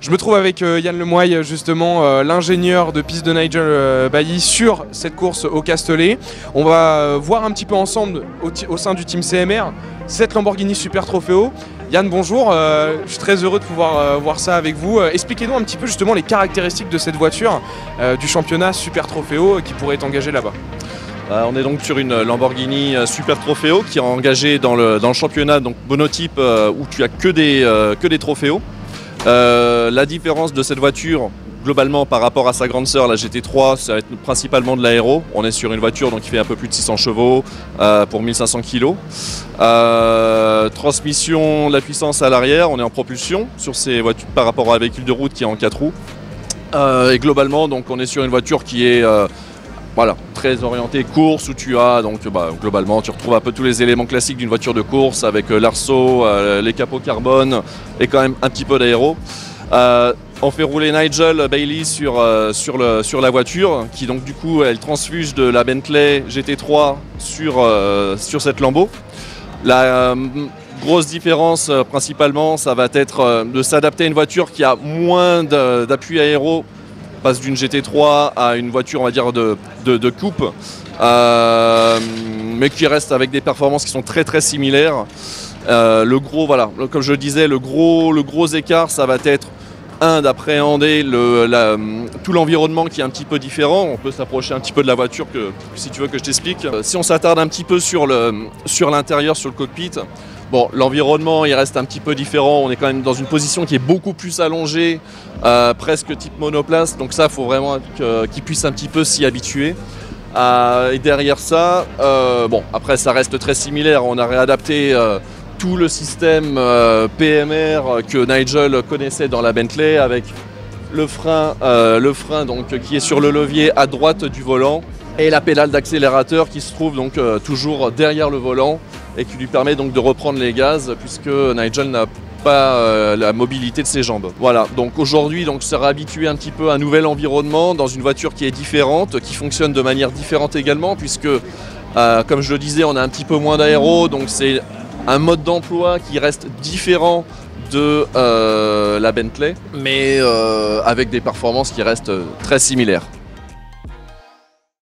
Je me trouve avec Yann Lemoy, justement l'ingénieur de piste de Nigel Bailly sur cette course au Castellet. On va voir un petit peu ensemble au sein du team CMR cette Lamborghini Super Trofeo. Yann, bonjour, je suis très heureux de pouvoir voir ça avec vous. Expliquez-nous un petit peu justement les caractéristiques de cette voiture du championnat Super Trofeo qui pourrait être engagée là-bas. On est donc sur une Lamborghini Super Trofeo qui est engagée dans le championnat donc monotype où tu as que des trophéos. La différence de cette voiture globalement par rapport à sa grande sœur la GT3, ça va être principalement de l'aéro. On est sur une voiture donc, qui fait un peu plus de 600 chevaux pour 1500 kg. Transmission, la puissance à l'arrière, on est en propulsion sur ces voitures par rapport à un véhicule de route qui est en 4 roues. Et globalement donc, on est sur une voiture qui est voilà, très orienté course où tu as donc globalement tu retrouves un peu tous les éléments classiques d'une voiture de course avec l'arceau, les capots carbone et quand même un petit peu d'aéro. On fait rouler Nigel Bailly sur la voiture qui donc du coup elle transfuge de la Bentley GT3 sur cette Lambo. La grosse différence principalement ça va être de s'adapter à une voiture qui a moins d'appui aéro. Passe d'une GT3 à une voiture on va dire de coupe mais qui reste avec des performances qui sont très similaires. Le gros voilà, comme je le disais, le gros écart ça va être d'appréhender tout l'environnement qui est un petit peu différent. On peut s'approcher un petit peu de la voiture si tu veux que je t'explique. Si on s'attarde un petit peu sur l'intérieur, sur le cockpit, bon, l'environnement il reste un petit peu différent. On est quand même dans une position qui est beaucoup plus allongée, presque type monoplace. Donc ça, il faut vraiment qu'ils puissent un petit peu s'y habituer. Et derrière ça, bon, après ça reste très similaire. On a réadapté tout le système PMR que Nigel connaissait dans la Bentley avec le frein donc, qui est sur le levier à droite du volant et la pédale d'accélérateur qui se trouve donc toujours derrière le volant et qui lui permet donc de reprendre les gaz puisque Nigel n'a pas la mobilité de ses jambes. Voilà, donc aujourd'hui se réhabituer un petit peu à un nouvel environnement dans une voiture qui est différente, qui fonctionne de manière différente également puisque comme je le disais on a un petit peu moins d'aéro, donc c'est un mode d'emploi qui reste différent de la Bentley mais avec des performances qui restent très similaires.